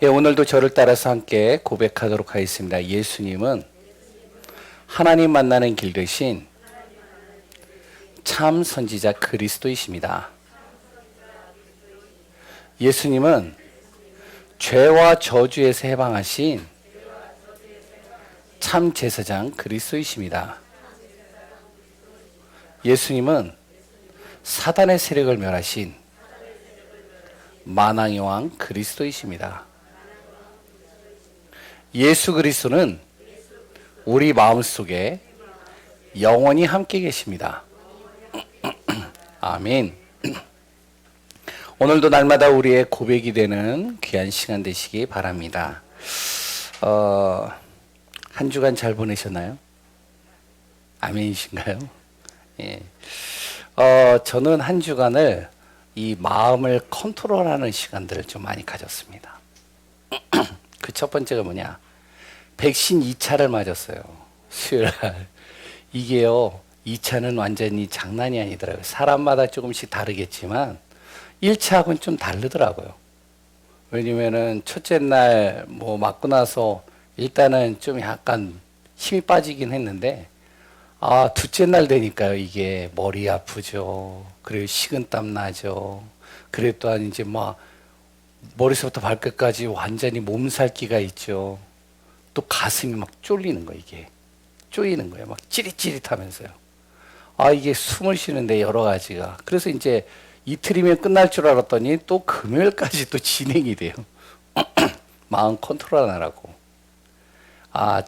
예, 오늘도 저를 따라서 함께 고백하도록 하겠습니다. 예수님은 하나님 만나는 길 대신 참 선지자 그리스도이십니다. 예수님은 죄와 저주에서 해방하신 참 제사장 그리스도이십니다. 예수님은 사단의 세력을 멸하신 만왕의 왕 그리스도이십니다. 예수 그리스도는 우리 마음속에 영원히 함께 계십니다. 아멘. 오늘도 날마다 우리의 고백이 되는 귀한 시간 되시기 바랍니다. 한 주간 잘 보내셨나요? 아멘이신가요? 예. 저는 한 주간을 이 마음을 컨트롤하는 시간들을 좀 많이 가졌습니다. 그 첫 번째가 뭐냐? 백신 2차를 맞았어요. 수요일날. 이게요, 2차는 완전히 장난이 아니더라고요. 사람마다 조금씩 다르겠지만 1차하고는 좀 다르더라고요. 왜냐면은 첫째 날 뭐 맞고 나서 일단은 좀 약간 힘이 빠지긴 했는데, 둘째 날 되니까요, 이게 머리 아프죠. 그리고 식은땀 나죠. 그리고 또한 이제 막 머리서부터 발끝까지 완전히 몸살기가 있죠. 또 가슴이 막 쫄리는 거예요, 이게. 쪼이는 거예요. 막 찌릿찌릿하면서요. 이게 숨을 쉬는데 여러 가지가. 그래서 이제 이틀이면 끝날 줄 알았더니 또 금요일까지 또 진행이 돼요. 마음 컨트롤 하느라고.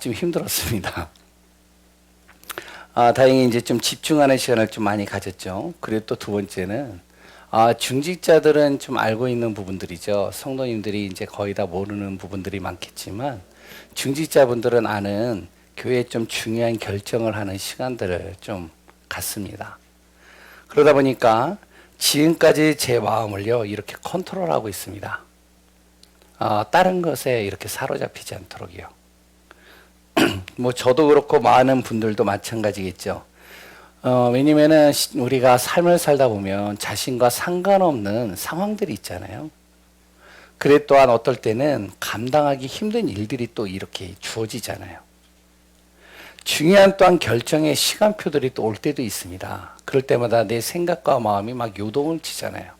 좀 힘들었습니다. 다행히 이제 좀 집중하는 시간을 좀 많이 가졌죠. 그리고 또 두 번째는, 중직자들은 좀 알고 있는 부분들이죠. 성도님들이 이제 거의 다 모르는 부분들이 많겠지만, 중직자분들은 아는 교회에 좀 중요한 결정을 하는 시간들을 좀 갖습니다. 그러다 보니까 지금까지 제 마음을요, 이렇게 컨트롤하고 있습니다. 다른 것에 이렇게 사로잡히지 않도록요. 뭐 저도 그렇고 많은 분들도 마찬가지겠죠. 왜냐면은 우리가 삶을 살다 보면 자신과 상관없는 상황들이 있잖아요. 그래 또한 어떨 때는 감당하기 힘든 일들이 또 이렇게 주어지잖아요. 중요한 또한 결정의 시간표들이 또 올 때도 있습니다. 그럴 때마다 내 생각과 마음이 막 요동을 치잖아요.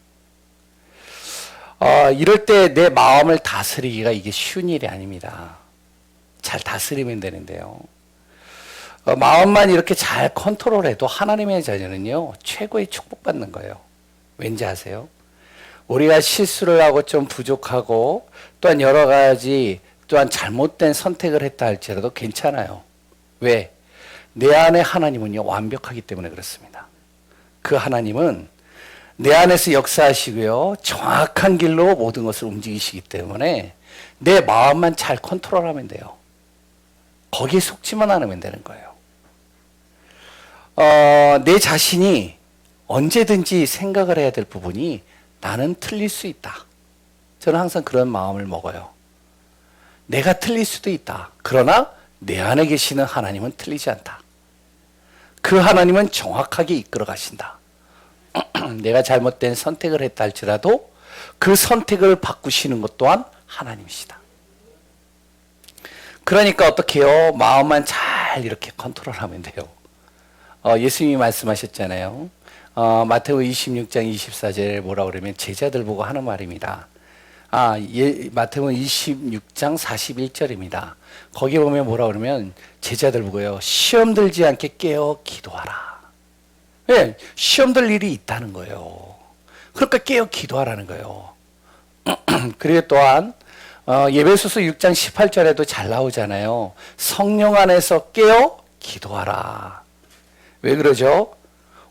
이럴 때 내 마음을 다스리기가 이게 쉬운 일이 아닙니다. 잘 다스리면 되는데요. 마음만 이렇게 잘 컨트롤해도 하나님의 자녀는요, 최고의 축복받는 거예요. 왠지 아세요? 우리가 실수를 하고 좀 부족하고 또한 여러 가지 또한 잘못된 선택을 했다 할지라도 괜찮아요. 왜? 내 안에 하나님은요, 완벽하기 때문에 그렇습니다. 그 하나님은 내 안에서 역사하시고요, 정확한 길로 모든 것을 움직이시기 때문에 내 마음만 잘 컨트롤하면 돼요. 거기에 속지만 않으면 되는 거예요. 내 자신이 언제든지 생각을 해야 될 부분이 나는 틀릴 수 있다. 저는 항상 그런 마음을 먹어요. 내가 틀릴 수도 있다. 그러나 내 안에 계시는 하나님은 틀리지 않다. 그 하나님은 정확하게 이끌어 가신다. 내가 잘못된 선택을 했다 할지라도 그 선택을 바꾸시는 것 또한 하나님이시다. 그러니까 어떻게 해요? 마음만 잘 이렇게 컨트롤하면 돼요. 예수님이 말씀하셨잖아요. 마태복음 26장 24절에 뭐라 그러면 제자들 보고 하는 말입니다. 마태복음 26장 41절입니다. 거기 보면 뭐라 그러면 제자들 보고요, 시험 들지 않게 깨어 기도하라. 왜? 시험 들 일이 있다는 거예요. 그러니까 깨어 기도하라는 거예요. 그리고 또한 예배소서 6장 18절에도 잘 나오잖아요. 성령 안에서 깨어 기도하라. 왜 그러죠?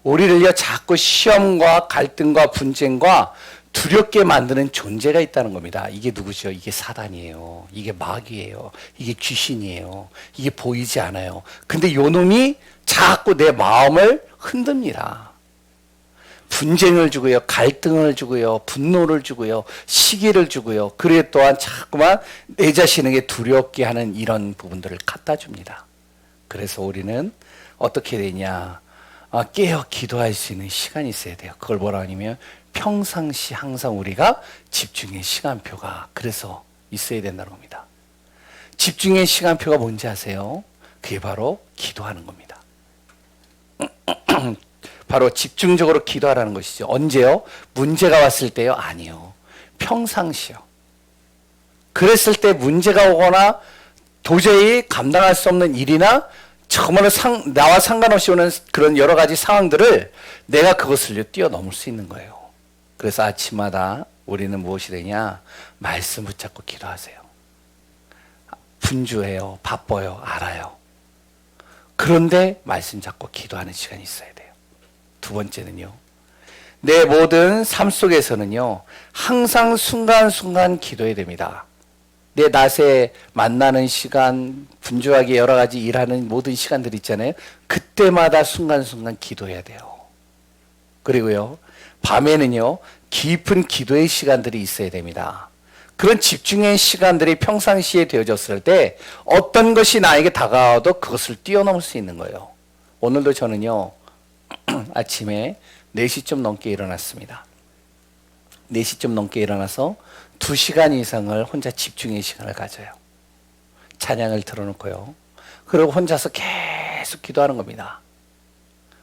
우리를요, 자꾸 시험과 갈등과 분쟁과 두렵게 만드는 존재가 있다는 겁니다. 이게 누구죠? 이게 사단이에요. 이게 마귀예요. 이게 귀신이에요. 이게 보이지 않아요. 근데 요 놈이 자꾸 내 마음을 흔듭니다. 분쟁을 주고요, 갈등을 주고요, 분노를 주고요, 시기를 주고요. 그래 또한 자꾸만 내 자신에게 두렵게 하는 이런 부분들을 갖다 줍니다. 그래서 우리는 어떻게 되냐? 깨어 기도할 수 있는 시간이 있어야 돼요. 그걸 뭐라 하냐면 평상시 항상 우리가 집중의 시간표가 그래서 있어야 된다는 겁니다. 집중의 시간표가 뭔지 아세요? 그게 바로 기도하는 겁니다. 바로 집중적으로 기도하라는 것이죠. 언제요? 문제가 왔을 때요? 아니요. 평상시요. 그랬을 때 문제가 오거나 도저히 감당할 수 없는 일이나 정말로 나와 상관없이 오는 그런 여러 가지 상황들을 내가 그것을 뛰어넘을 수 있는 거예요. 그래서 아침마다 우리는 무엇이 되냐? 말씀 붙잡고 기도하세요. 분주해요. 바빠요. 알아요. 그런데 말씀 잡고 기도하는 시간이 있어야 돼요. 두 번째는요. 내 모든 삶 속에서는요. 항상 순간순간 기도해야 됩니다. 내 낮에 만나는 시간, 분주하게 여러 가지 일하는 모든 시간들 있잖아요. 그때마다 순간순간 기도해야 돼요. 그리고요. 밤에는요. 깊은 기도의 시간들이 있어야 됩니다. 그런 집중의 시간들이 평상시에 되어졌을 때 어떤 것이 나에게 다가와도 그것을 뛰어넘을 수 있는 거예요. 오늘도 저는요. 아침에 4시쯤 넘게 일어났습니다. 4시쯤 넘게 일어나서 2시간 이상을 혼자 집중의 시간을 가져요. 찬양을 틀어놓고요. 그리고 혼자서 계속 기도하는 겁니다.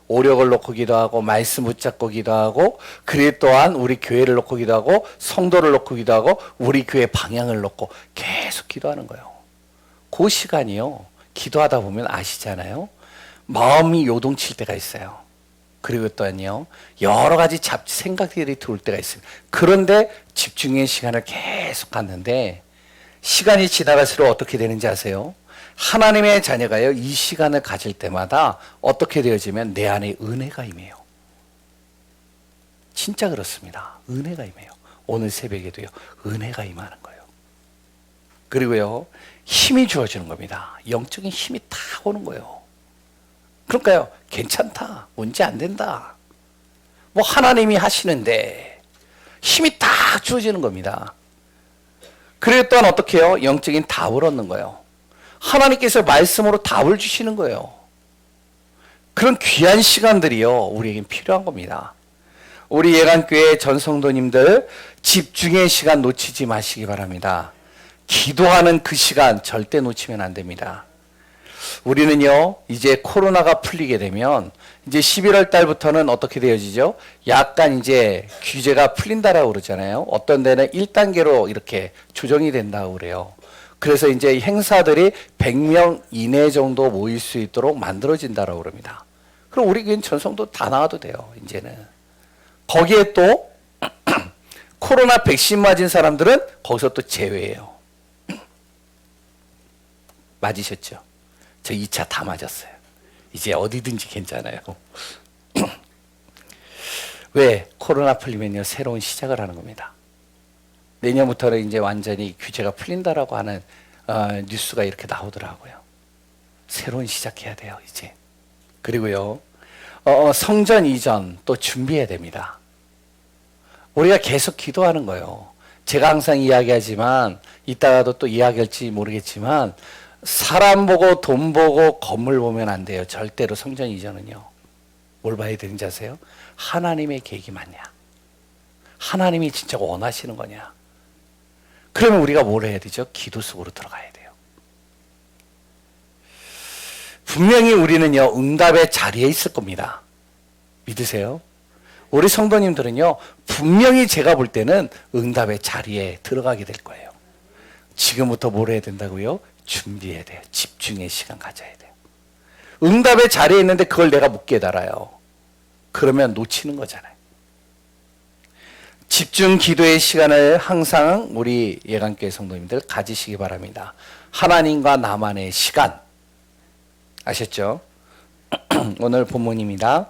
오력을 놓고 기도하고 말씀 붙잡고 기도하고 그리 또한 우리 교회를 놓고 기도하고 성도를 놓고 기도하고 우리 교회 방향을 놓고 계속 기도하는 거예요. 그 시간이요. 기도하다 보면 아시잖아요. 마음이 요동칠 때가 있어요. 그리고 또한요. 여러 가지 생각들이 들어올 때가 있어요. 그런데 집중의 시간을 계속 갖는데 시간이 지나갈수록 어떻게 되는지 아세요? 하나님의 자녀가요. 이 시간을 가질 때마다 어떻게 되어지면 내 안에 은혜가 임해요. 진짜 그렇습니다. 은혜가 임해요. 오늘 새벽에도요. 은혜가 임하는 거예요. 그리고요. 힘이 주어지는 겁니다. 영적인 힘이 다 오는 거예요. 그러니까요. 괜찮다. 문제 안 된다. 뭐 하나님이 하시는데 힘이 다 주어지는 겁니다. 그리고 또한 어떻게 해요? 영적인 답을 얻는 거예요. 하나님께서 말씀으로 답을 주시는 거예요. 그런 귀한 시간들이요. 우리에겐 필요한 겁니다. 우리 예간교회 전성도님들 집중의 시간 놓치지 마시기 바랍니다. 기도하는 그 시간 절대 놓치면 안 됩니다. 우리는요, 이제 코로나가 풀리게 되면 이제 11월 달부터는 어떻게 되어지죠? 약간 이제 규제가 풀린다라고 그러잖아요. 어떤 데는 1단계로 이렇게 조정이 된다고 그래요. 그래서 이제 행사들이 100명 이내 정도 모일 수 있도록 만들어진다라고 그럽니다. 그럼 우리 교회는 전성도 다 나와도 돼요, 이제는. 거기에 또 코로나 백신 맞은 사람들은 거기서 또 제외예요. 맞으셨죠? 저 2차 다 맞았어요. 이제 어디든지 괜찮아요. 왜? 코로나 풀리면요, 새로운 시작을 하는 겁니다. 내년부터는 이제 완전히 규제가 풀린다라고 하는 뉴스가 이렇게 나오더라고요. 새로운 시작해야 돼요, 이제. 그리고요, 성전 이전 또 준비해야 됩니다. 우리가 계속 기도하는 거예요. 제가 항상 이야기하지만, 이따가도 또 이야기할지 모르겠지만, 사람 보고 돈 보고 건물 보면 안 돼요. 절대로 성전 이전은요. 뭘 봐야 되는지 아세요? 하나님의 계획이 맞냐? 하나님이 진짜 원하시는 거냐? 그러면 우리가 뭘 해야 되죠? 기도 속으로 들어가야 돼요. 분명히 우리는요, 응답의 자리에 있을 겁니다. 믿으세요? 우리 성도님들은요, 분명히 제가 볼 때는 응답의 자리에 들어가게 될 거예요. 지금부터 뭘 해야 된다고요? 준비해야 돼요. 집중의 시간 가져야 돼요. 응답의 자리에 있는데 그걸 내가 못 깨달아요. 그러면 놓치는 거잖아요. 집중 기도의 시간을 항상 우리 예강교회 성도님들 가지시기 바랍니다. 하나님과 나만의 시간. 아셨죠? 오늘 본문입니다.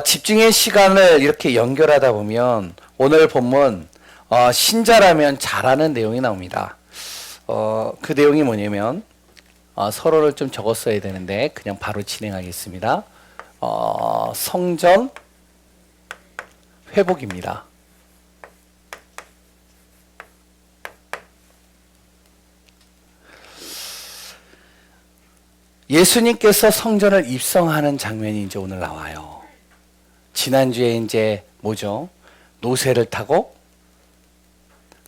집중의 시간을 이렇게 연결하다 보면 오늘 본문 신자라면 잘하는 내용이 나옵니다. 그 내용이 뭐냐면 서론을 좀 적었어야 되는데 그냥 바로 진행하겠습니다. 성전 회복입니다. 예수님께서 성전을 입성하는 장면이 이제 오늘 나와요. 지난주에 이제 뭐죠? 노새를 타고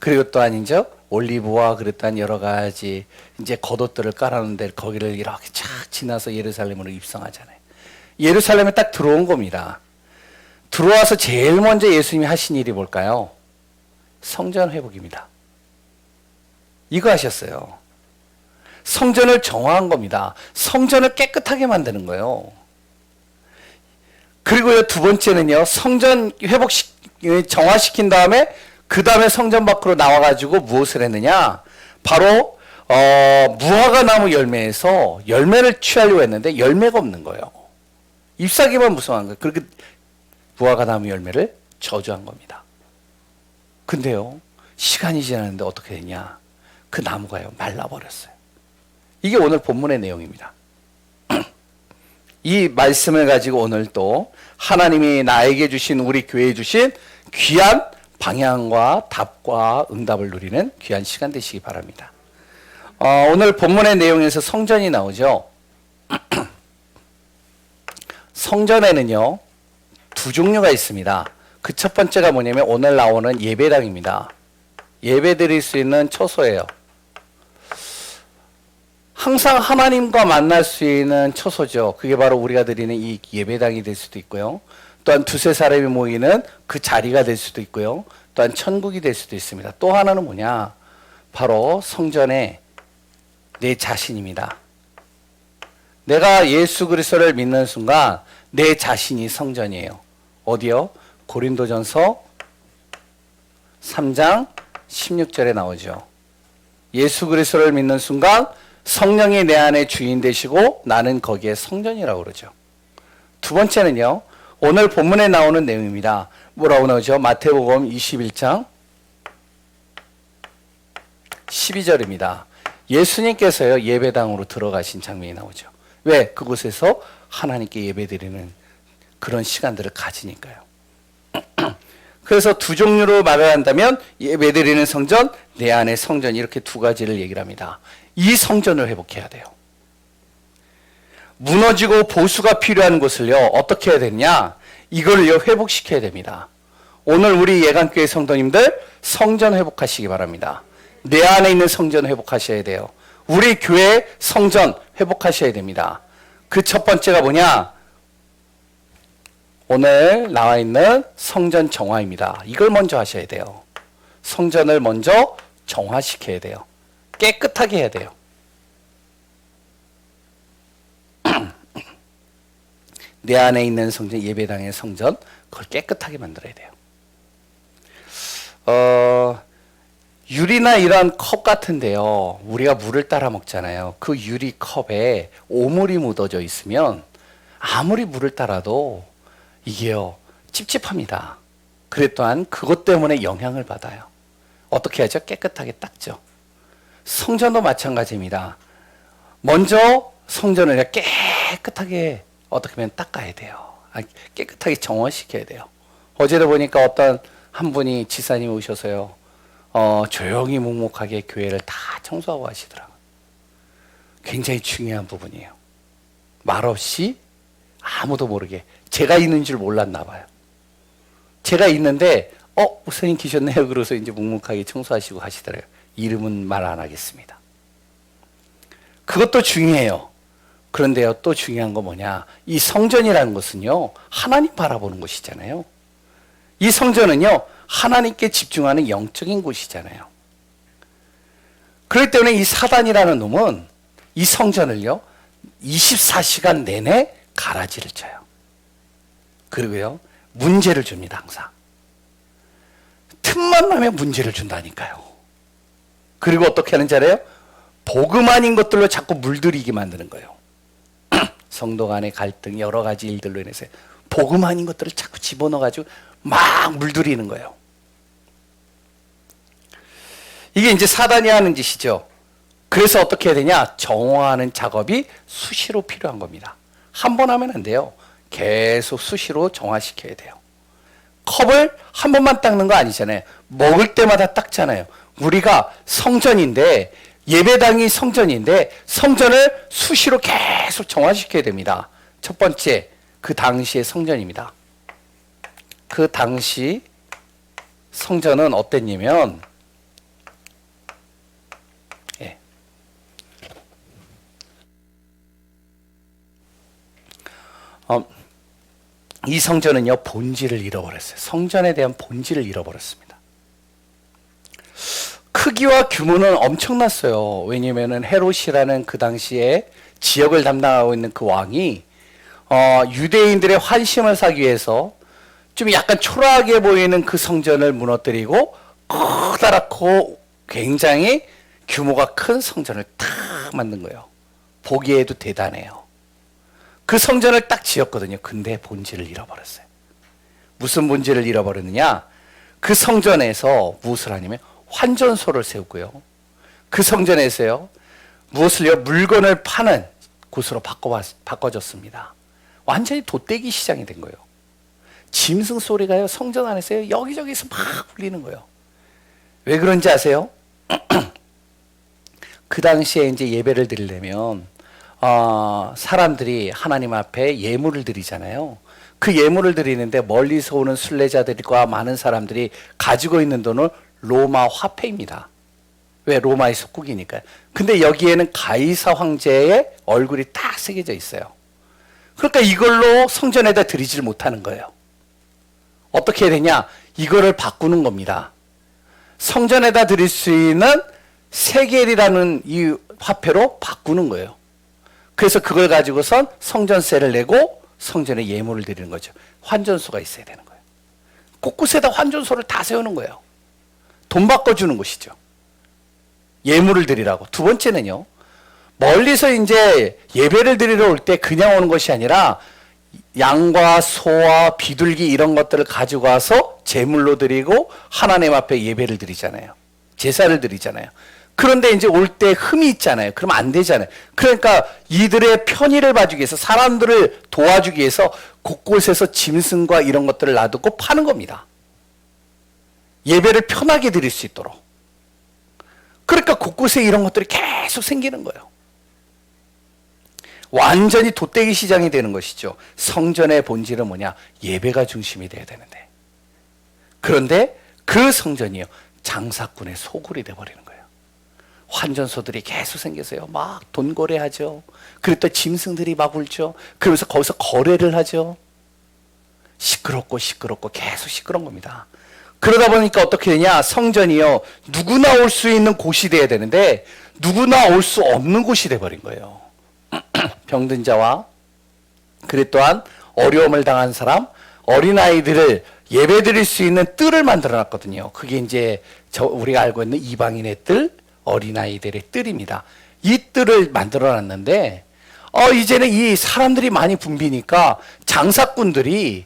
그리고 또한 이제 올리브와 그랬던 여러 가지 이제 겉옷들을 깔아놓은데 거기를 이렇게 쫙 지나서 예루살렘으로 입성하잖아요. 예루살렘에 딱 들어온 겁니다. 들어와서 제일 먼저 예수님이 하신 일이 뭘까요? 성전 회복입니다. 이거 하셨어요. 성전을 정화한 겁니다. 성전을 깨끗하게 만드는 거예요. 그리고요, 두 번째는요, 성전 정화시킨 다음에 그 다음에 성전 밖으로 나와가지고 무엇을 했느냐? 바로 무화과 나무 열매에서 열매를 취하려고 했는데 열매가 없는 거예요. 잎사귀만 무성한 거예요. 그렇게 무화과 나무 열매를 저주한 겁니다. 근데요, 시간이 지났는데 어떻게 되냐? 그 나무가요, 말라버렸어요. 이게 오늘 본문의 내용입니다. 이 말씀을 가지고 오늘 또 하나님이 나에게 주신, 우리 교회에 주신 귀한 방향과 답과 응답을 누리는 귀한 시간 되시기 바랍니다. 오늘 본문의 내용에서 성전이 나오죠. 성전에는요, 두 종류가 있습니다. 그 첫 번째가 뭐냐면 오늘 나오는 예배당입니다. 예배 드릴 수 있는 처소예요. 항상 하나님과 만날 수 있는 처소죠. 그게 바로 우리가 드리는 이 예배당이 될 수도 있고요. 또한 두세 사람이 모이는 그 자리가 될 수도 있고요. 또한 천국이 될 수도 있습니다. 또 하나는 뭐냐? 바로 성전의 내 자신입니다. 내가 예수 그리스도를 믿는 순간 내 자신이 성전이에요. 어디요? 고린도전서 3장 16절에 나오죠. 예수 그리스도를 믿는 순간 성령이 내 안에 주인 되시고 나는 거기에 성전이라고 그러죠. 두 번째는요, 오늘 본문에 나오는 내용입니다. 뭐라고 나오죠? 마태복음 21장 12절입니다. 예수님께서요, 예배당으로 들어가신 장면이 나오죠. 왜? 그곳에서 하나님께 예배드리는 그런 시간들을 가지니까요. 그래서 두 종류로 말을 한다면 예배드리는 성전, 내 안의 성전, 이렇게 두 가지를 얘기를 합니다. 이 성전을 회복해야 돼요. 무너지고 보수가 필요한 곳을요, 어떻게 해야 되냐? 이걸요, 회복시켜야 됩니다. 오늘 우리 예강교회 성도님들 성전 회복하시기 바랍니다. 내 안에 있는 성전 회복하셔야 돼요. 우리 교회 성전 회복하셔야 됩니다. 그 첫 번째가 뭐냐? 오늘 나와 있는 성전 정화입니다. 이걸 먼저 하셔야 돼요. 성전을 먼저 정화시켜야 돼요. 깨끗하게 해야 돼요. 내 안에 있는 성전, 예배당의 성전, 그걸 깨끗하게 만들어야 돼요. 유리나 이런 컵 같은데요, 우리가 물을 따라 먹잖아요. 그 유리 컵에 오물이 묻어져 있으면 아무리 물을 따라도 이게요, 찝찝합니다. 그래 또한 그것 때문에 영향을 받아요. 어떻게 하죠? 깨끗하게 닦죠. 성전도 마찬가지입니다. 먼저 성전을 깨끗하게 어떻게 보면 닦아야 돼요. 깨끗하게 정화시켜야 돼요. 어제도 보니까 어떤 한 분이 지사님 오셔서요, 조용히 묵묵하게 교회를 다 청소하고 하시더라고요. 굉장히 중요한 부분이에요. 말없이 아무도 모르게. 제가 있는 줄 몰랐나 봐요. 제가 있는데 목사님 계셨네요. 그래서 이제 묵묵하게 청소하시고 하시더라고요. 이름은 말 안 하겠습니다. 그것도 중요해요. 그런데요, 또 중요한 거 뭐냐? 이 성전이라는 것은요, 하나님 바라보는 곳이잖아요. 이 성전은요, 하나님께 집중하는 영적인 곳이잖아요. 그렇기 때문에 이 사단이라는 놈은 이 성전을요, 24시간 내내 가라지를 쳐요. 그리고요, 문제를 줍니다, 항상. 틈만 나면 문제를 준다니까요. 그리고 어떻게 하는지 알아요? 복음 아닌 것들로 자꾸 물들이게 만드는 거예요. 성도 간의 갈등, 여러 가지 일들로 인해서 복음 아닌 것들을 자꾸 집어넣어가지고 막 물들이는 거예요. 이게 이제 사단이 하는 짓이죠. 그래서 어떻게 해야 되냐? 정화하는 작업이 수시로 필요한 겁니다. 한 번 하면 안 돼요. 계속 수시로 정화시켜야 돼요. 컵을 한 번만 닦는 거 아니잖아요. 먹을 때마다 닦잖아요. 우리가 성전인데, 예배당이 성전인데 성전을 수시로 계속 정화시켜야 됩니다. 첫 번째, 그 당시의 성전입니다. 그 당시 성전은 어땠냐면 이 성전은요, 본질을 잃어버렸어요. 성전에 대한 본질을 잃어버렸습니다. 크기와 규모는 엄청났어요. 왜냐면은 헤롯이라는 그 당시에 지역을 담당하고 있는 그 왕이 유대인들의 환심을 사기 위해서 좀 약간 초라하게 보이는 그 성전을 무너뜨리고 커다랗고 굉장히 규모가 큰 성전을 딱 만든 거예요. 보기에도 대단해요. 그 성전을 딱 지었거든요. 근데 본질을 잃어버렸어요. 무슨 본질을 잃어버렸느냐? 그 성전에서 무엇을 하냐면 환전소를 세우고요. 그 성전에서요, 무엇을요? 물건을 파는 곳으로 바꿔줬습니다. 완전히 돛대기 시장이 된 거예요. 짐승 소리가요, 성전 안에서요, 여기저기서 막 울리는 거예요. 왜 그런지 아세요? 그 당시에 이제 예배를 드리려면, 사람들이 하나님 앞에 예물을 드리잖아요. 그 예물을 드리는데 멀리서 오는 순례자들과 많은 사람들이 가지고 있는 돈은 로마 화폐입니다. 왜? 로마의 속국이니까요. 근데 여기에는 가이사 황제의 얼굴이 딱 새겨져 있어요. 그러니까 이걸로 성전에다 드리지를 못하는 거예요. 어떻게 해야 되냐? 이거를 바꾸는 겁니다. 성전에다 드릴 수 있는 세겔이라는 이 화폐로 바꾸는 거예요. 그래서 그걸 가지고선 성전세를 내고 성전에 예물을 드리는 거죠. 환전소가 있어야 되는 거예요. 곳곳에다 환전소를 다 세우는 거예요. 돈 바꿔주는 곳이죠. 예물을 드리라고. 두 번째는요, 멀리서 이제 예배를 드리러 올 때 그냥 오는 것이 아니라 양과 소와 비둘기 이런 것들을 가지고 와서 제물로 드리고 하나님 앞에 예배를 드리잖아요. 제사를 드리잖아요. 그런데 이제 올 때 흠이 있잖아요. 그러면 안 되잖아요. 그러니까 이들의 편의를 봐주기 위해서, 사람들을 도와주기 위해서 곳곳에서 짐승과 이런 것들을 놔두고 파는 겁니다. 예배를 편하게 드릴 수 있도록. 그러니까 곳곳에 이런 것들이 계속 생기는 거예요. 완전히 돛대기 시장이 되는 것이죠. 성전의 본질은 뭐냐? 예배가 중심이 돼야 되는데. 그런데 그 성전이요, 장사꾼의 소굴이 돼버리는 거예요. 환전소들이 계속 생겨서요, 막 돈 거래하죠. 그리고 또 짐승들이 막 울죠. 그러면서 거기서 거래를 하죠. 시끄럽고 계속 시끄러운 겁니다. 그러다 보니까 어떻게 되냐? 성전이요, 누구나 올 수 있는 곳이 돼야 되는데 누구나 올 수 없는 곳이 돼버린 거예요. 병든 자와 그리 또한 어려움을 당한 사람, 어린아이들을 예배드릴 수 있는 뜰을 만들어 놨거든요. 그게 이제 우리가 알고 있는 이방인의 뜰, 어린아이들의 뜰입니다. 이 뜰을 만들어 놨는데 이제는 이 사람들이 많이 붐비니까 장사꾼들이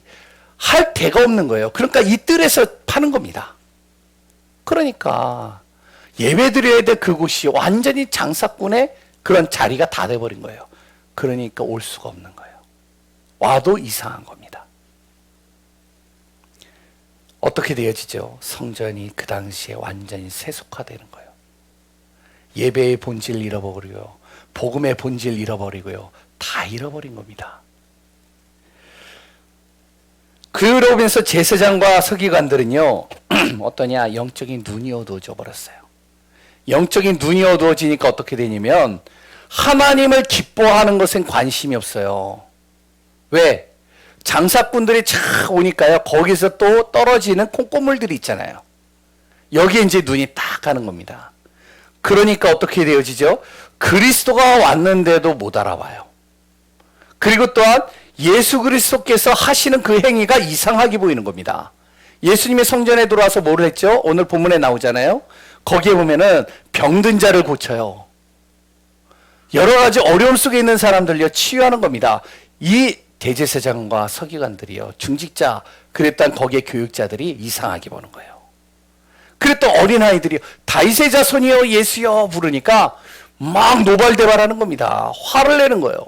할 데가 없는 거예요. 그러니까 이 뜰에서 파는 겁니다. 그러니까 예배드려야 될 그곳이 완전히 장사꾼의 그런 자리가 다 돼버린 거예요. 그러니까 올 수가 없는 거예요. 와도 이상한 겁니다. 어떻게 되어지죠? 성전이 그 당시에 완전히 세속화되는 거예요. 예배의 본질을 잃어버리고요, 복음의 본질을 잃어버리고요, 다 잃어버린 겁니다. 그러면서 제사장과 서기관들은요, 어떠냐? 영적인 눈이 어두워져 버렸어요. 영적인 눈이 어두워지니까 어떻게 되냐면 하나님을 기뻐하는 것엔 관심이 없어요. 왜? 장사꾼들이 착 오니까요, 거기서 또 떨어지는 콩고물들이 있잖아요. 여기에 이제 눈이 딱 가는 겁니다. 그러니까 어떻게 되어지죠? 그리스도가 왔는데도 못 알아봐요. 그리고 또한 예수 그리스도께서 하시는 그 행위가 이상하게 보이는 겁니다. 예수님의 성전에 들어와서 뭘 했죠? 오늘 본문에 나오잖아요. 거기에 보면은 병든 자를 고쳐요. 여러 가지 어려움 속에 있는 사람들요, 치유하는 겁니다. 이 대제사장과 서기관들이요, 중직자, 그랬던 거기에 교육자들이 이상하게 보는 거예요. 그랬던 어린아이들이 다윗의 자손이여 예수여 부르니까 막 노발대발하는 겁니다. 화를 내는 거예요.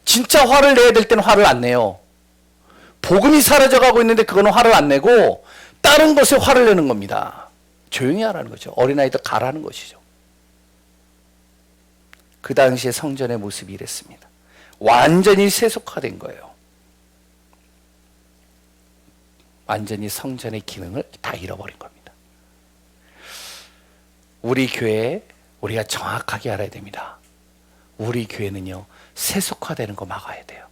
진짜 화를 내야 될 때는 화를 안 내요. 복음이 사라져가고 있는데 그거는 화를 안 내고 다른 것에 화를 내는 겁니다. 조용히 하라는 거죠. 어린아이들 가라는 것이죠. 그 당시에 성전의 모습이 이랬습니다. 완전히 세속화된 거예요. 완전히 성전의 기능을 다 잃어버린 겁니다. 우리 교회에 우리가 정확하게 알아야 됩니다. 우리 교회는요, 세속화되는 거 막아야 돼요.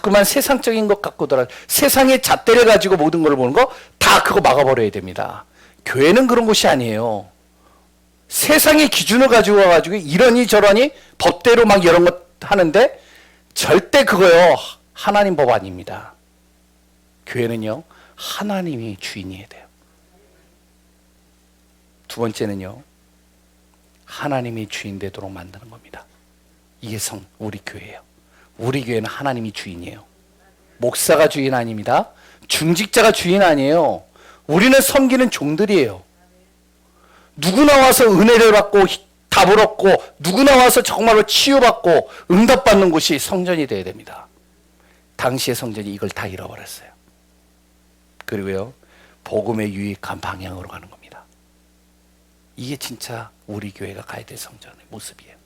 자꾸만 세상적인 것 갖고 돌아 세상의 잣대를 가지고 모든 걸 보는 거 다 그거 막아버려야 됩니다. 교회는 그런 곳이 아니에요. 세상의 기준을 가지고 와가지고 이러니 저러니 법대로 막 이런 것 하는데 절대 그거요 하나님 법 아닙니다. 교회는요 하나님이 주인이어야 돼요. 두 번째는요 하나님이 주인 되도록 만드는 겁니다. 이게 우리 교회예요. 우리 교회는 하나님이 주인이에요. 목사가 주인 아닙니다. 중직자가 주인 아니에요. 우리는 섬기는 종들이에요. 누구 나와서 은혜를 받고 답을 얻고 누구 나와서 정말로 치유받고 응답받는 곳이 성전이 되어야 됩니다. 당시의 성전이 이걸 다 잃어버렸어요. 그리고요 복음의 유익한 방향으로 가는 겁니다. 이게 진짜 우리 교회가 가야 될 성전의 모습이에요.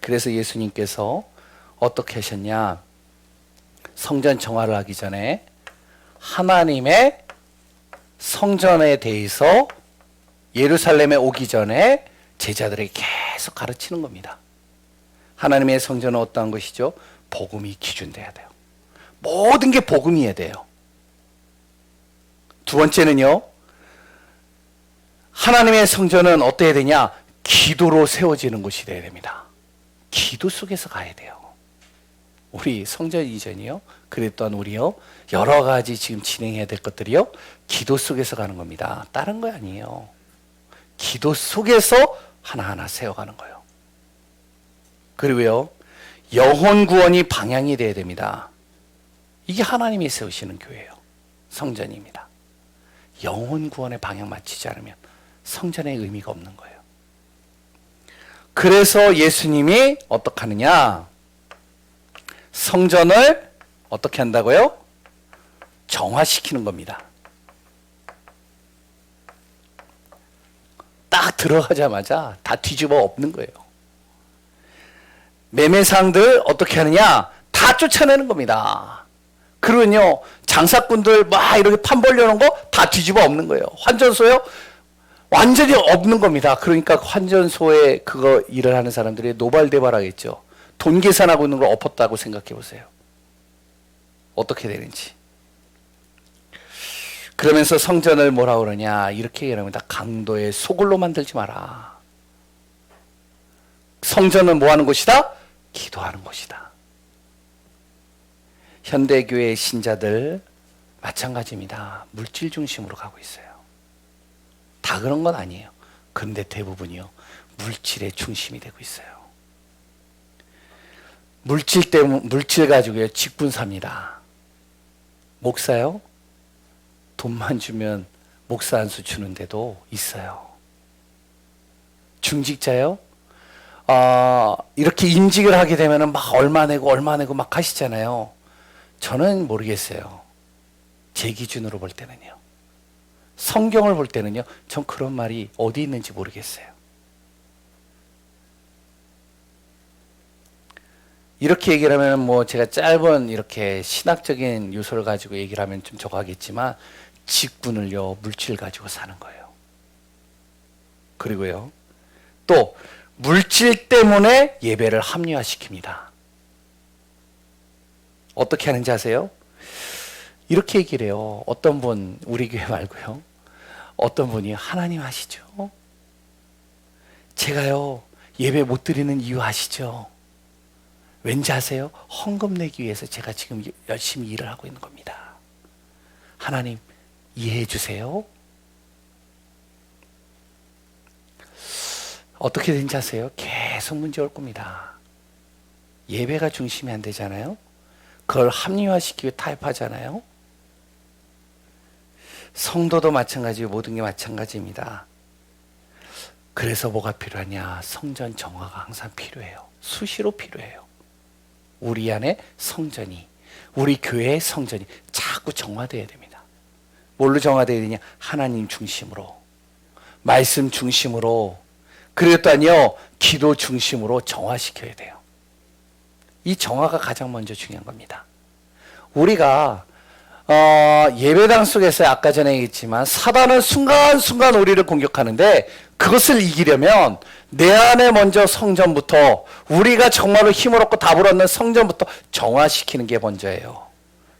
그래서 예수님께서 어떻게 하셨냐, 성전 정화를 하기 전에 하나님의 성전에 대해서 예루살렘에 오기 전에 제자들에게 계속 가르치는 겁니다. 하나님의 성전은 어떠한 것이죠? 복음이 기준돼야 돼요. 모든 게 복음이어야 돼요. 두 번째는요, 하나님의 성전은 어때야 되냐? 기도로 세워지는 곳이 되어야 됩니다. 기도 속에서 가야 돼요. 우리 성전 이전이요, 그랬던 우리요, 여러 가지 지금 진행해야 될 것들이요, 기도 속에서 가는 겁니다. 다른 거 아니에요. 기도 속에서 하나하나 세워가는 거예요. 그리고요, 영혼 구원이 방향이 돼야 됩니다. 이게 하나님이 세우시는 교회예요. 성전입니다. 영혼 구원의 방향 맞추지 않으면 성전의 의미가 없는 거예요. 그래서 예수님이 어떻게 하느냐? 성전을 어떻게 한다고요? 정화시키는 겁니다. 딱 들어가자마자 다 뒤집어 엎는 거예요. 매매상들 어떻게 하느냐? 다 쫓아내는 겁니다. 그러면요, 장사꾼들 막 이렇게 판 벌려는 거 다 뒤집어 엎는 거예요. 환전소요? 완전히 엎는 겁니다. 그러니까 환전소에 그거 일을 하는 사람들이 노발대발하겠죠. 돈 계산하고 있는 걸 엎었다고 생각해 보세요. 어떻게 되는지. 그러면서 성전을 뭐라 그러냐, 이렇게 얘기합니다. 강도의 소굴로 만들지 마라. 성전은 뭐 하는 곳이다? 기도하는 곳이다. 현대교회 신자들 마찬가지입니다. 물질 중심으로 가고 있어요. 다 그런 건 아니에요. 그런데 대부분이요, 물질의 중심이 되고 있어요. 물질 가지고요 직분 삽니다. 목사요? 돈만 주면 목사 안수 주는 데도 있어요. 중직자요? 이렇게 임직을 하게 되면 막 얼마 내고 막 하시잖아요. 저는 모르겠어요. 제 기준으로 볼 때는요. 성경을 볼 때는요, 전 그런 말이 어디 있는지 모르겠어요. 이렇게 얘기를 하면 뭐 제가 짧은 이렇게 신학적인 요소를 가지고 얘기를 하면 좀 저거 하겠지만, 직분을요 물질 가지고 사는 거예요. 그리고요 또 물질 때문에 예배를 합리화시킵니다. 어떻게 하는지 아세요? 이렇게 얘기를 해요. 어떤 분, 우리 교회 말고요, 어떤 분이 하나님 아시죠? 제가요 예배 못 드리는 이유 아시죠? 왠지 아세요? 헌금 내기 위해서 제가 지금 열심히 일을 하고 있는 겁니다. 하나님 이해해 주세요. 어떻게 된지 아세요? 계속 문제 올 겁니다. 예배가 중심이 안 되잖아요. 그걸 합리화시키고 타협하잖아요. 성도도 마찬가지고 모든 게 마찬가지입니다. 그래서 뭐가 필요하냐? 성전 정화가 항상 필요해요. 수시로 필요해요. 우리 안에 성전이, 우리 교회의 성전이 자꾸 정화되어야 됩니다. 뭘로 정화되어야 되냐? 하나님 중심으로, 말씀 중심으로, 그리고 또 아니요, 기도 중심으로 정화시켜야 돼요. 이 정화가 가장 먼저 중요한 겁니다. 우리가 예배당 속에서 아까 전에 얘기했지만 사단은 순간순간 우리를 공격하는데 그것을 이기려면 내 안에 먼저 성전부터 우리가 정말로 힘을 얻고 답을 얻는 성전부터 정화시키는 게 먼저예요.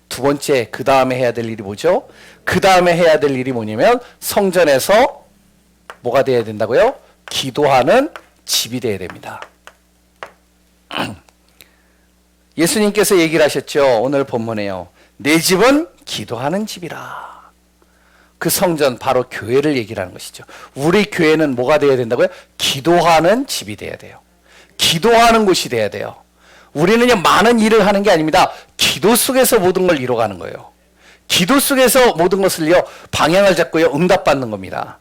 두 번째, 그 다음에 해야 될 일이 뭐죠? 그 다음에 해야 될 일이 뭐냐면 성전에서 뭐가 돼야 된다고요? 기도하는 집이 돼야 됩니다. 예수님께서 얘기를 하셨죠. 오늘 본문에요. 내 집은 기도하는 집이라. 그 성전 바로 교회를 얘기를 하는 것이죠. 우리 교회는 뭐가 돼야 된다고요? 기도하는 집이 돼야 돼요. 기도하는 곳이 돼야 돼요. 우리는요 많은 일을 하는 게 아닙니다. 기도 속에서 모든 걸 이뤄가는 거예요. 기도 속에서 모든 것을요 방향을 잡고요 응답받는 겁니다.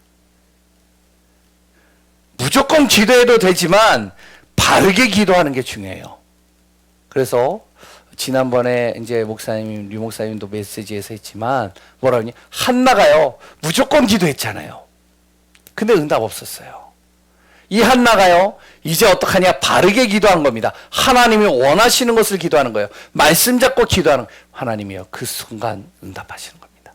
무조건 기도해도 되지만 바르게 기도하는 게 중요해요. 그래서 지난번에 이제 목사님, 류 목사님도 메시지에서 했지만 뭐라 그러니? 한나가요 무조건 기도했잖아요. 근데 응답 없었어요. 이 한나가요 이제 어떡하냐? 바르게 기도한 겁니다. 하나님이 원하시는 것을 기도하는 거예요. 말씀 잡고 기도하는 하나님이요 그 순간 응답하시는 겁니다.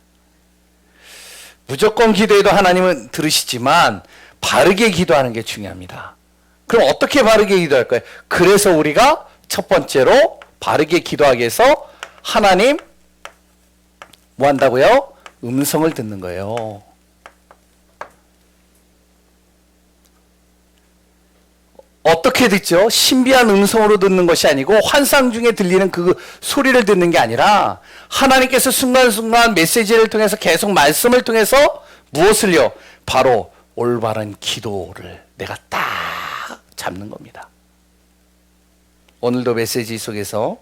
무조건 기도해도 하나님은 들으시지만 바르게 기도하는 게 중요합니다. 그럼 어떻게 바르게 기도할까요? 그래서 우리가 첫 번째로 바르게 기도하기 위해서 하나님 뭐 한다고요? 음성을 듣는 거예요. 어떻게 듣죠? 신비한 음성으로 듣는 것이 아니고 환상 중에 들리는 그 소리를 듣는 게 아니라 하나님께서 순간순간 메시지를 통해서 계속 말씀을 통해서 무엇을요? 바로 올바른 기도를 내가 딱 잡는 겁니다. 오늘도 메시지 속에서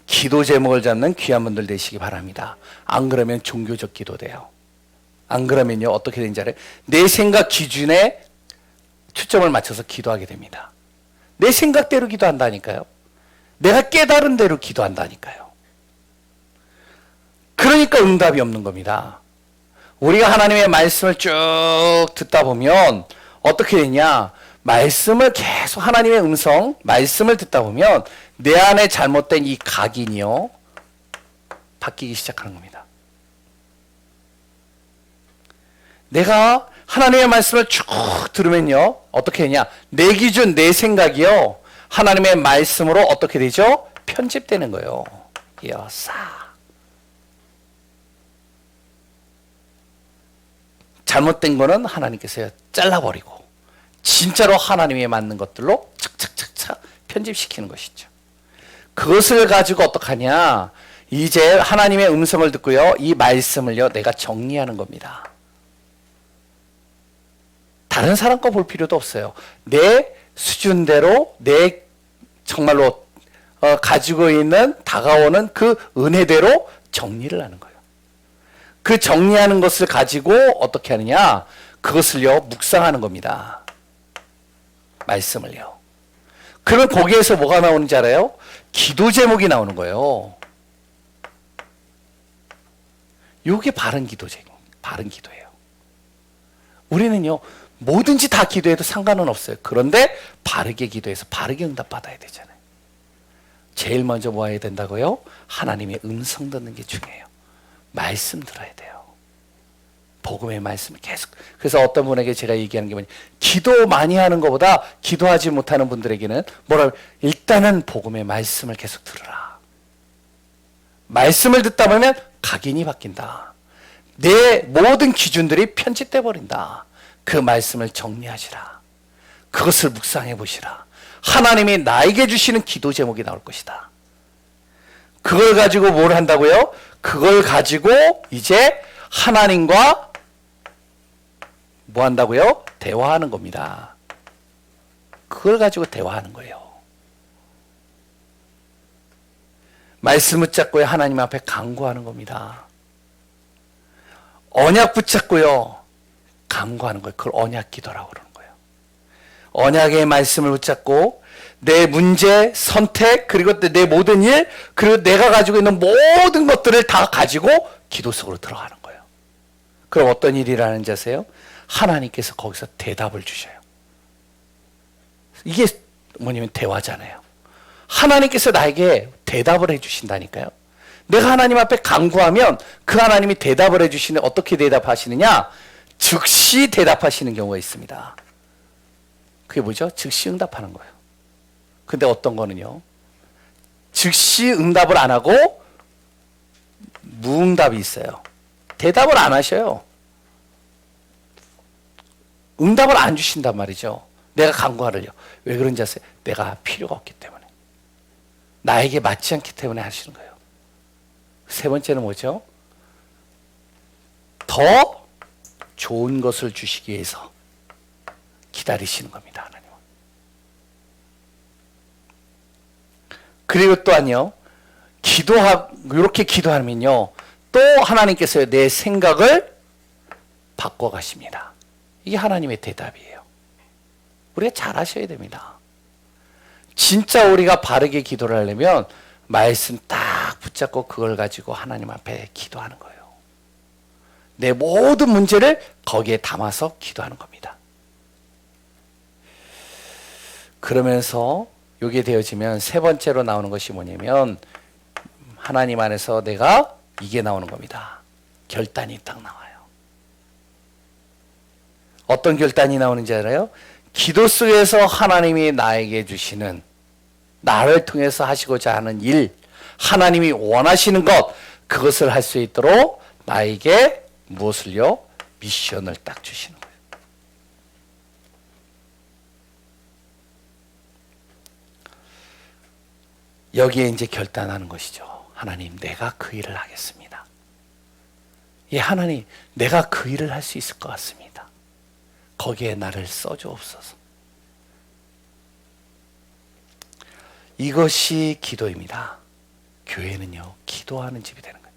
기도 제목을 잡는 귀한 분들 되시기 바랍니다. 안 그러면 종교적 기도 돼요. 안 그러면요 어떻게 되는지 알아요? 내 생각 기준에 초점을 맞춰서 기도하게 됩니다. 내 생각대로 기도한다니까요. 내가 깨달은 대로 기도한다니까요. 그러니까 응답이 없는 겁니다. 우리가 하나님의 말씀을 쭉 듣다 보면 어떻게 되냐? 말씀을 계속 하나님의 음성, 말씀을 듣다 보면 내 안에 잘못된 이 각인이요 바뀌기 시작하는 겁니다. 내가 하나님의 말씀을 쭉 들으면요 어떻게 되냐? 내 기준, 내 생각이요 하나님의 말씀으로 어떻게 되죠? 편집되는 거예요. 여사 잘못된 거는 하나님께서 잘라버리고 진짜로 하나님에 맞는 것들로 착착착착 편집시키는 것이죠. 그것을 가지고 어떡하냐? 이제 하나님의 음성을 듣고요 이 말씀을요 내가 정리하는 겁니다. 다른 사람 거 볼 필요도 없어요. 내 수준대로 내 정말로 가지고 있는 다가오는 그 은혜대로 정리를 하는 거예요. 그 정리하는 것을 가지고 어떻게 하느냐? 그것을요 묵상하는 겁니다. 말씀을요. 그러면 거기에서 뭐가 나오는지 알아요? 기도 제목이 나오는 거예요. 이게 바른 기도 제목, 바른 기도예요. 우리는요 뭐든지 다 기도해도 상관은 없어요. 그런데 바르게 기도해서 바르게 응답받아야 되잖아요. 제일 먼저 뭐 해야 된다고요? 하나님의 음성 듣는 게 중요해요. 말씀 들어야 돼요. 복음의 말씀을 계속. 그래서 어떤 분에게 제가 얘기하는 게 뭐냐, 기도 많이 하는 것보다 기도하지 못하는 분들에게는 뭐라고, 일단은 복음의 말씀을 계속 들으라. 말씀을 듣다 보면 각인이 바뀐다. 내 모든 기준들이 편집돼 버린다. 그 말씀을 정리하시라. 그것을 묵상해 보시라. 하나님이 나에게 주시는 기도 제목이 나올 것이다. 그걸 가지고 뭘 한다고요? 그걸 가지고 이제 하나님과 뭐 한다고요? 대화하는 겁니다. 그걸 가지고 대화하는 거예요. 말씀 붙잡고요 하나님 앞에 간구하는 겁니다. 언약 붙잡고요 간구하는 거예요. 그걸 언약 기도라고 그러는 거예요. 언약의 말씀을 붙잡고 내 문제, 선택, 그리고 내 모든 일, 그리고 내가 가지고 있는 모든 것들을 다 가지고 기도 속으로 들어가는 거예요. 그럼 어떤 일이라는지 아세요? 하나님께서 거기서 대답을 주셔요. 이게 뭐냐면 대화잖아요. 하나님께서 나에게 대답을 해주신다니까요. 내가 하나님 앞에 간구하면 그 하나님이 대답을 해주시는, 어떻게 대답하시느냐? 즉시 대답하시는 경우가 있습니다. 그게 뭐죠? 즉시 응답하는 거예요. 근데 어떤 거는요, 즉시 응답을 안 하고 무응답이 있어요. 대답을 안 하셔요. 응답을 안 주신단 말이죠. 내가 간구하려요. 왜 그런지 아세요? 내가 필요가 없기 때문에. 나에게 맞지 않기 때문에 하시는 거예요. 세 번째는 뭐죠? 더 좋은 것을 주시기 위해서 기다리시는 겁니다, 하나님은. 그리고 또한요, 이렇게 기도하면요, 또 하나님께서 내 생각을 바꿔가십니다. 이게 하나님의 대답이에요. 우리가 잘 하셔야 됩니다. 진짜 우리가 바르게 기도를 하려면 말씀 딱 붙잡고 그걸 가지고 하나님 앞에 기도하는 거예요. 내 모든 문제를 거기에 담아서 기도하는 겁니다. 그러면서 이게 되어지면 세 번째로 나오는 것이 뭐냐면, 하나님 안에서 내가 이게 나오는 겁니다. 결단이 딱 나와요. 어떤 결단이 나오는지 알아요? 기도 속에서 하나님이 나에게 주시는, 나를 통해서 하시고자 하는 일, 하나님이 원하시는 것, 그것을 할 수 있도록 나에게 무엇을요? 미션을 딱 주시는 거예요. 여기에 이제 결단하는 것이죠. 하나님, 내가 그 일을 하겠습니다. 예, 하나님, 내가 그 일을 할 수 있을 것 같습니다. 거기에 나를 써주옵소서. 이것이 기도입니다. 교회는요, 기도하는 집이 되는 거예요.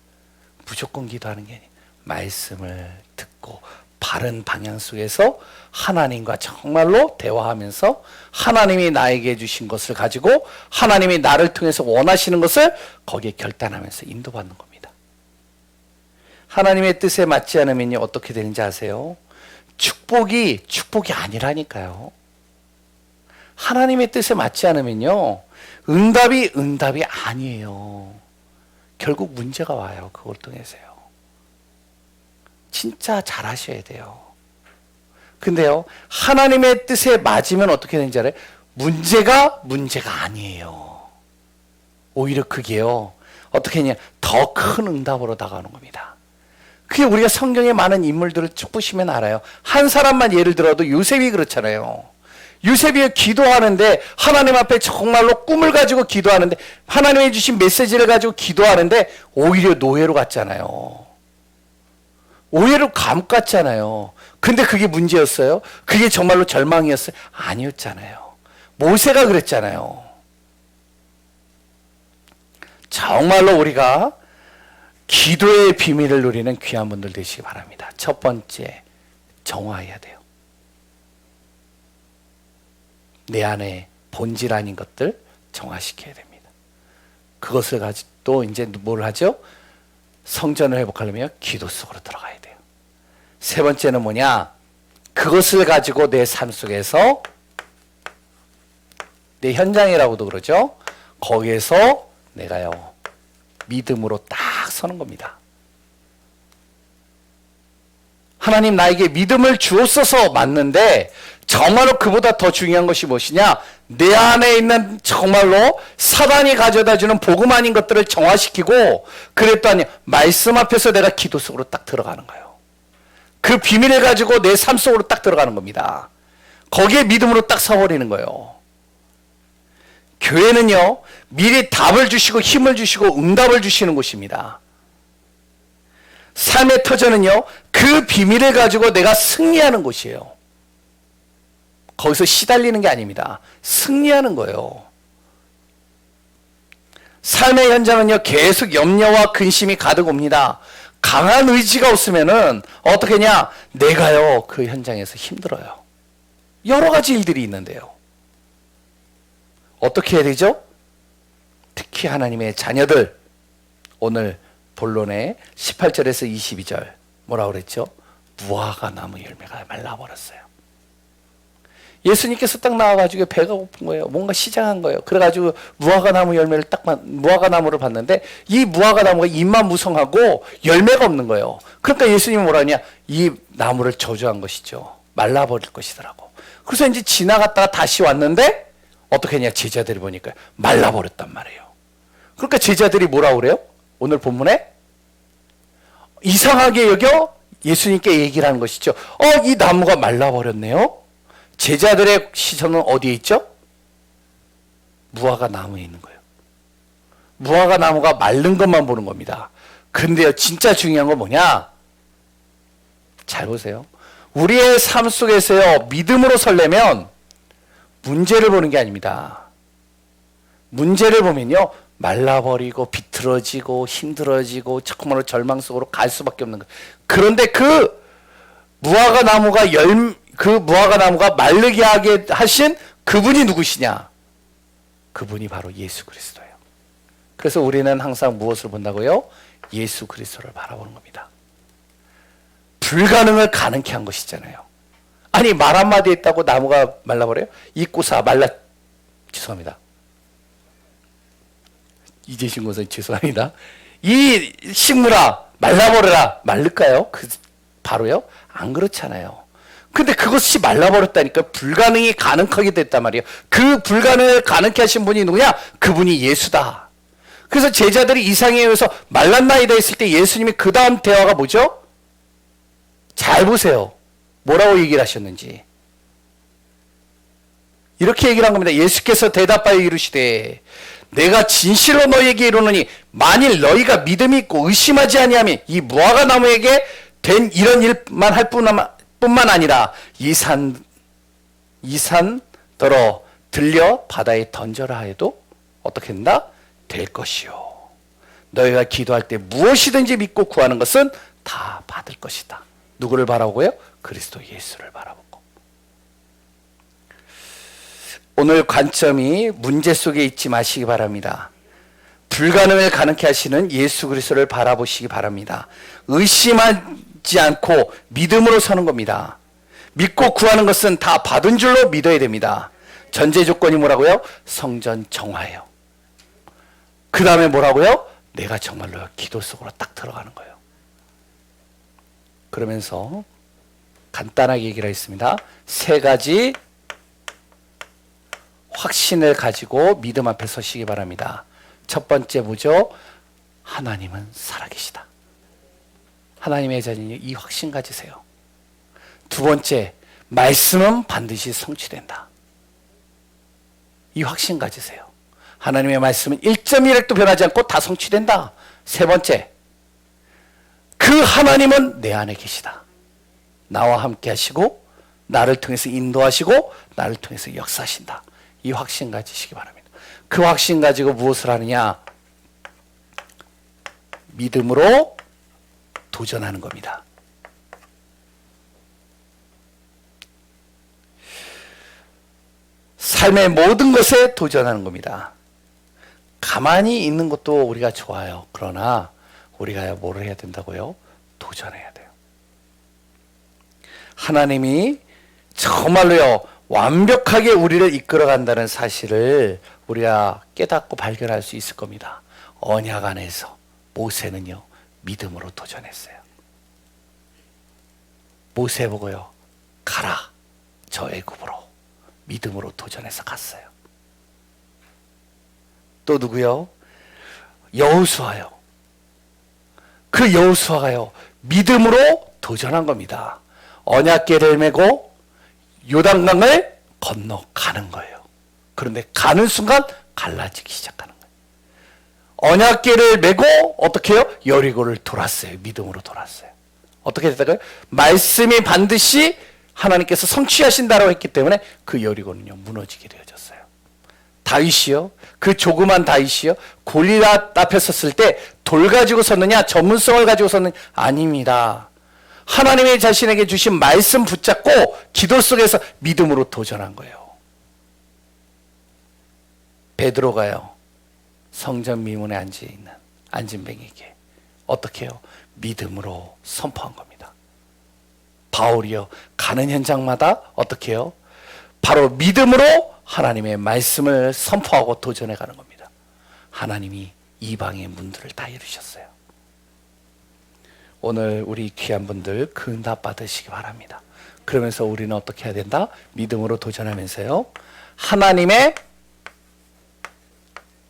무조건 기도하는 게 아니에요. 말씀을 듣고 바른 방향 속에서 하나님과 정말로 대화하면서 하나님이 나에게 주신 것을 가지고 하나님이 나를 통해서 원하시는 것을 거기에 결단하면서 인도받는 겁니다. 하나님의 뜻에 맞지 않으면 어떻게 되는지 아세요? 축복이 아니라니까요. 하나님의 뜻에 맞지 않으면요, 응답이 아니에요. 결국 문제가 와요. 그걸 통해서요. 진짜 잘 하셔야 돼요. 근데요, 하나님의 뜻에 맞으면 어떻게 되는지 알아요? 문제가 아니에요. 오히려 그게요, 어떻게 했냐, 더 큰 응답으로 다가오는 겁니다. 그게 우리가 성경에 많은 인물들을 쭉 보시면 알아요. 한 사람만 예를 들어도 요셉이 그렇잖아요. 요셉이 기도하는데, 하나님 앞에 정말로 꿈을 가지고 기도하는데, 하나님이 주신 메시지를 가지고 기도하는데 오히려 노예로 갔잖아요. 오히려 감 갔잖아요. 근데 그게 문제였어요? 그게 정말로 절망이었어요? 아니었잖아요. 모세가 그랬잖아요. 정말로 우리가 기도의 비밀을 누리는 귀한 분들 되시기 바랍니다. 첫 번째, 정화해야 돼요. 내 안에 본질 아닌 것들 정화시켜야 됩니다. 그것을 가지고 또 이제 뭘 하죠? 성전을 회복하려면 기도 속으로 들어가야 돼요. 세 번째는 뭐냐? 그것을 가지고 내 삶 속에서, 내 현장이라고도 그러죠? 거기에서 내가요, 믿음으로 딱 서는 겁니다. 하나님 나에게 믿음을 주옵소서 맞는데, 정말로 그보다 더 중요한 것이 무엇이냐? 내 안에 있는 정말로 사단이 가져다주는 복음 아닌 것들을 정화시키고, 그랬더니 말씀 앞에서 내가 기도 속으로 딱 들어가는 거예요. 그 비밀을 가지고 내 삶 속으로 딱 들어가는 겁니다. 거기에 믿음으로 딱 서버리는 거예요. 교회는요, 미리 답을 주시고 힘을 주시고 응답을 주시는 곳입니다. 삶의 터전은요, 그 비밀을 가지고 내가 승리하는 곳이에요. 거기서 시달리는 게 아닙니다. 승리하는 거예요. 삶의 현장은요, 계속 염려와 근심이 가득 옵니다. 강한 의지가 없으면은 어떻게 냐? 내가요, 그 현장에서 힘들어요. 여러 가지 일들이 있는데요. 어떻게 해야 되죠? 특히 하나님의 자녀들, 오늘 본론의 18절에서 22절 뭐라고 그랬죠? 무화과 나무 열매가 말라버렸어요. 예수님께서 딱 나와가지고 배가 고픈 거예요. 뭔가 시장한 거예요. 그래가지고 무화과나무 열매를 무화과나무를 봤는데 이 무화과나무가 잎만 무성하고 열매가 없는 거예요. 그러니까 예수님이 뭐라 하냐? 이 나무를 저주한 것이죠. 말라버릴 것이더라고. 그래서 이제 지나갔다가 다시 왔는데 어떻게 했냐? 제자들이 보니까 말라버렸단 말이에요. 그러니까 제자들이 뭐라고 그래요? 오늘 본문에 이상하게 여겨 예수님께 얘기를 하는 것이죠. 이 나무가 말라버렸네요. 제자들의 시선은 어디에 있죠? 무화과 나무에 있는 거예요. 무화과 나무가 마른 것만 보는 겁니다. 근데요, 진짜 중요한 건 뭐냐? 잘 보세요. 우리의 삶 속에서요, 믿음으로 설레면 문제를 보는 게 아닙니다. 문제를 보면요, 말라버리고 비틀어지고 힘들어지고 정말로 절망 속으로 갈 수밖에 없는 거예요. 그런데 그 무화과 나무가 마르게 하게 하신 그분이 누구시냐? 그분이 바로 예수 그리스도예요. 그래서 우리는 항상 무엇을 본다고요? 예수 그리스도를 바라보는 겁니다. 불가능을 가능케 한 것이잖아요. 아니, 말 한마디 했다고 나무가 말라버려요? 죄송합니다. 이재신 권사님 죄송합니다. 이 식물아 말라버려라. 마를까요? 바로요? 안 그렇잖아요. 근데 그것이 말라버렸다니까. 불가능이 가능하게 됐단 말이에요. 그 불가능을 가능케 하신 분이 누구냐? 그분이 예수다. 그래서 제자들이 이상에 의해서 말랐나이다 했을 때 예수님이 그 다음 대화가 뭐죠? 잘 보세요. 뭐라고 얘기를 하셨는지. 이렇게 얘기를 한 겁니다. 예수께서 대답하여 이르시되 내가 진실로 너희에게 이르노니 만일 너희가 믿음이 있고 의심하지 아니하면 이 무화과 나무에게 된 이런 일만 할 뿐만 아니라 이 산더러 들려 바다에 던져라 해도 어떻게 된다? 될 것이요. 너희가 기도할 때 무엇이든지 믿고 구하는 것은 다 받을 것이다. 누구를 바라보고요? 그리스도 예수를 바라보고. 오늘 관점이 문제 속에 있지 마시기 바랍니다. 불가능을 가능케 하시는 예수 그리스도를 바라보시기 바랍니다. 의심하지 않고 믿음으로 서는 겁니다. 믿고 구하는 것은 다 받은 줄로 믿어야 됩니다. 전제 조건이 뭐라고요? 성전 정화예요. 그 다음에 뭐라고요? 내가 정말로 기도 속으로 딱 들어가는 거예요. 그러면서 간단하게 얘기를 하겠습니다. 3가지 확신을 가지고 믿음 앞에 서시기 바랍니다. 첫 번째 뭐죠? 하나님은 살아계시다. 하나님의 자녀니 이 확신 가지세요. 두 번째, 말씀은 반드시 성취된다. 이 확신 가지세요. 하나님의 말씀은 1.1핵도 변하지 않고 다 성취된다. 세 번째, 그 하나님은 내 안에 계시다. 나와 함께 하시고 나를 통해서 인도하시고 나를 통해서 역사하신다. 이 확신 가지시기 바랍니다. 그 확신 가지고 무엇을 하느냐? 믿음으로 도전하는 겁니다. 삶의 모든 것에 도전하는 겁니다. 가만히 있는 것도 우리가 좋아요. 그러나 우리가 뭐를 해야 된다고요? 도전해야 돼요. 하나님이 정말로요, 완벽하게 우리를 이끌어 간다는 사실을 우리가 깨닫고 발견할 수 있을 겁니다. 언약 안에서 모세는요, 믿음으로 도전했어요. 모세 보고요, 가라, 저 애굽으로. 믿음으로 도전해서 갔어요. 또 누구요? 여호수아요. 그 여호수아가요, 믿음으로 도전한 겁니다. 언약궤를 메고 요단강을 건너가는 거예요. 그런데 가는 순간 갈라지기 시작하는 거예요. 언약궤를 메고 어떻게 해요? 여리고를 돌았어요. 믿음으로 돌았어요. 어떻게 됐다고요? 말씀이 반드시 하나님께서 성취하신다라고 했기 때문에 그 여리고는요, 무너지게 되어졌어요. 다윗이요, 그 조그만 다윗이요, 골리앗 앞에 섰을 때 돌 가지고 섰느냐, 전문성을 가지고 섰느냐? 아닙니다. 하나님의 자신에게 주신 말씀 붙잡고 기도 속에서 믿음으로 도전한 거예요. 베드로가요, 성전 미문에 앉은 뱅에게 어떻게 해요? 믿음으로 선포한 겁니다. 바울이요, 가는 현장마다 어떻게 해요? 바로 믿음으로 하나님의 말씀을 선포하고 도전해 가는 겁니다. 하나님이 이방의 문들을 다 이루셨어요. 오늘 우리 귀한 분들 그 응답 받으시기 바랍니다. 그러면서 우리는 어떻게 해야 된다? 믿음으로 도전하면서요, 하나님의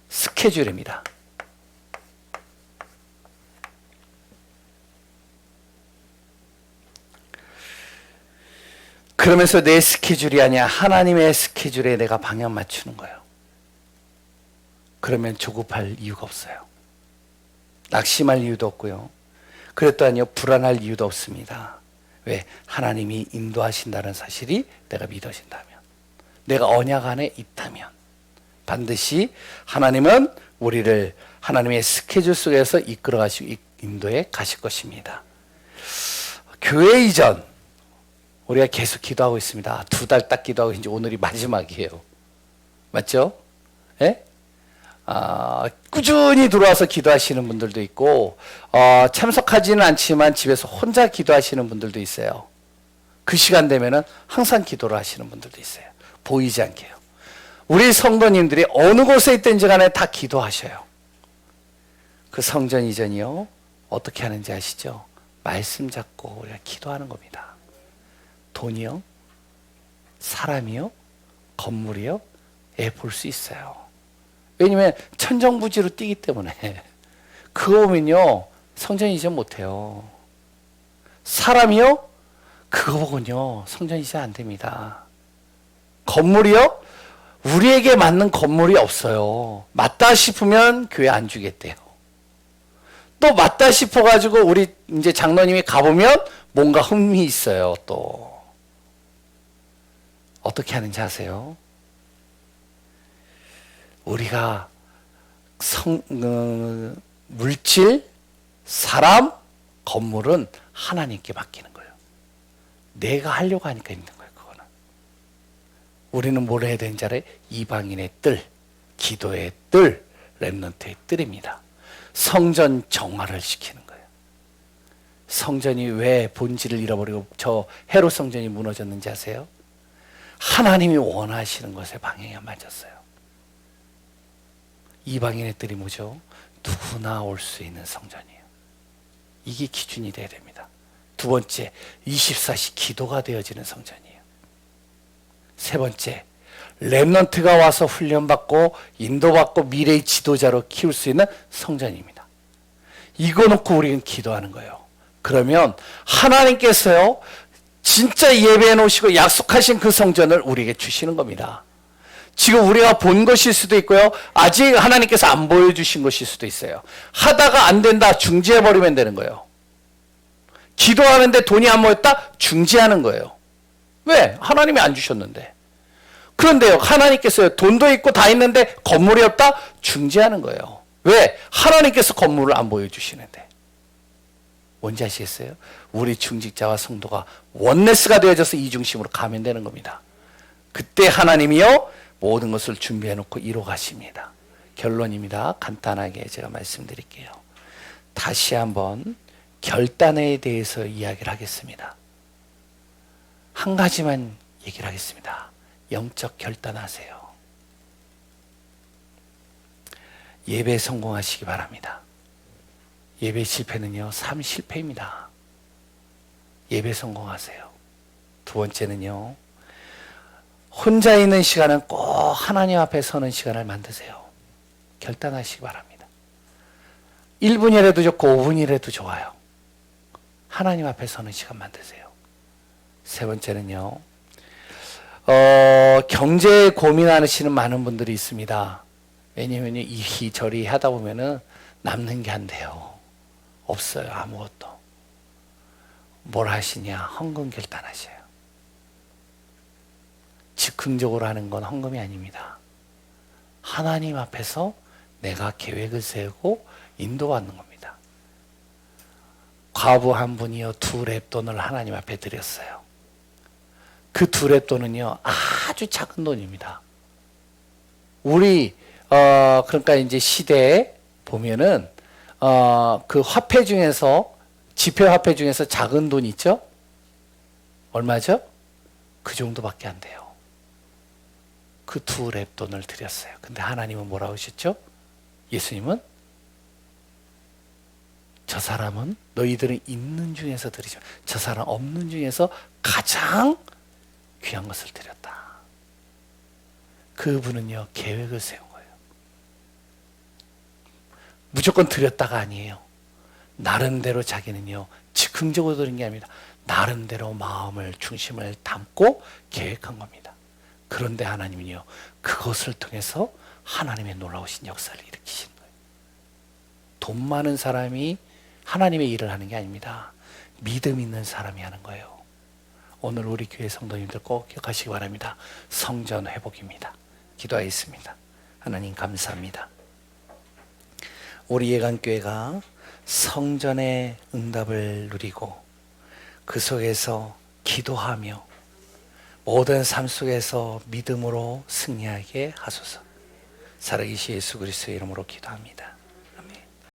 스케줄입니다. 그러면서 내 스케줄이 아니야 하나님의 스케줄에 내가 방향 맞추는 거예요. 그러면 조급할 이유가 없어요. 낙심할 이유도 없고요. 그랬도 아니요, 불안할 이유도 없습니다. 왜? 하나님이 인도하신다는 사실이 내가 믿어진다면, 내가 언약 안에 있다면 반드시 하나님은 우리를 하나님의 스케줄 속에서 이끌어 가시고 인도해 가실 것입니다. 교회 이전 우리가 계속 기도하고 있습니다. 2달 딱 기도하고 이제 오늘이 마지막이에요. 맞죠? 예? 꾸준히 들어와서 기도하시는 분들도 있고, 참석하지는 않지만 집에서 혼자 기도하시는 분들도 있어요. 그 시간 되면은 항상 기도를 하시는 분들도 있어요. 보이지 않게요. 우리 성도님들이 어느 곳에 있든지 간에 다 기도하셔요. 그 성전 이전이요, 어떻게 하는지 아시죠? 말씀 잡고 우리가 기도하는 겁니다. 돈이요, 사람이요, 건물이요, 볼 수 있어요. 왜냐면 천정부지로 뛰기 때문에. 그거 오면요 성전 이전 못해요. 사람이요, 그거 보군요 성전 이전 안 됩니다. 건물이요, 우리에게 맞는 건물이 없어요. 맞다 싶으면 교회 안 주겠대요. 또 맞다 싶어가지고 우리 이제 장로님이 가보면 뭔가 흠이 있어요. 또 어떻게 하는지 아세요? 우리가 물질, 사람, 건물은 하나님께 맡기는 거예요. 내가 하려고 하니까 있는 거예요. 그거는. 우리는 뭘 해야 되는지 알아요? 이방인의 뜰, 기도의 뜰, 렘넌트의 뜰입니다. 성전 정화를 시키는 거예요. 성전이 왜 본질을 잃어버리고 저 헤롯 성전이 무너졌는지 아세요? 하나님이 원하시는 것에 방향이 안 맞았어요. 이방인의 뜰이 뭐죠? 누구나 올 수 있는 성전이에요. 이게 기준이 돼야 됩니다. 두 번째, 24시 기도가 되어지는 성전이에요. 세 번째, 렘넌트가 와서 훈련받고 인도받고 미래의 지도자로 키울 수 있는 성전입니다. 이거 놓고 우리는 기도하는 거예요. 그러면 하나님께서요, 진짜 예배해 놓으시고 약속하신 그 성전을 우리에게 주시는 겁니다. 지금 우리가 본 것일 수도 있고요, 아직 하나님께서 안 보여주신 것일 수도 있어요. 하다가 안 된다, 중지해버리면 되는 거예요. 기도하는데 돈이 안 모였다? 중지하는 거예요. 왜? 하나님이 안 주셨는데. 그런데요, 하나님께서요, 돈도 있고 다 있는데 건물이 없다? 중지하는 거예요. 왜? 하나님께서 건물을 안 보여주시는데. 뭔지 아시겠어요? 우리 중직자와 성도가 원네스가 되어져서 이중심으로 가면 되는 겁니다. 그때 하나님이요, 모든 것을 준비해 놓고 이뤄 가십니다. 결론입니다. 간단하게 제가 말씀드릴게요. 다시 한번 결단에 대해서 이야기를 하겠습니다. 한 가지만 얘기를 하겠습니다. 영적 결단하세요. 예배 성공하시기 바랍니다. 예배 실패는요, 삶 실패입니다. 예배 성공하세요. 두 번째는요, 혼자 있는 시간은 꼭 하나님 앞에 서는 시간을 만드세요. 결단하시기 바랍니다. 1분이라도 좋고 5분이라도 좋아요. 하나님 앞에 서는 시간 만드세요. 세 번째는요, 경제에 고민하시는 많은 분들이 있습니다. 왜냐면 이리저리 하다 보면은 남는 게 안 돼요. 없어요. 아무것도. 뭘 하시냐? 헌금 결단하셔요. 즉흥적으로 하는 건 헌금이 아닙니다. 하나님 앞에서 내가 계획을 세우고 인도받는 겁니다. 과부 한 분이요, 2렙돈을 하나님 앞에 드렸어요. 그 2렙돈은요, 아주 작은 돈입니다. 우리 그러니까 이제 시대에 보면은 그 화폐 중에서, 지폐 화폐 중에서 작은 돈 있죠? 얼마죠? 그 정도밖에 안 돼요. 그 2렙돈을 드렸어요. 근데 하나님은 뭐라고 하셨죠? 예수님은 저 사람은 너희들은 있는 중에서 드리죠. 저 사람 없는 중에서 가장 귀한 것을 드렸다. 그분은요, 계획을 세운 거예요. 무조건 드렸다가 아니에요. 나름대로 자기는요, 즉흥적으로 드린 게 아닙니다. 나름대로 마음을, 중심을 담고 계획한 겁니다. 그런데 하나님은요, 그것을 통해서 하나님의 놀라우신 역사를 일으키시는 거예요. 돈 많은 사람이 하나님의 일을 하는 게 아닙니다. 믿음 있는 사람이 하는 거예요. 오늘 우리 교회 성도님들 꼭 기억하시기 바랍니다. 성전 회복입니다. 기도하겠습니다. 하나님 감사합니다. 우리 예강교회가 성전의 응답을 누리고 그 속에서 기도하며 모든 삶 속에서 믿음으로 승리하게 하소서. 살아계신 예수 그리스도의 이름으로 기도합니다.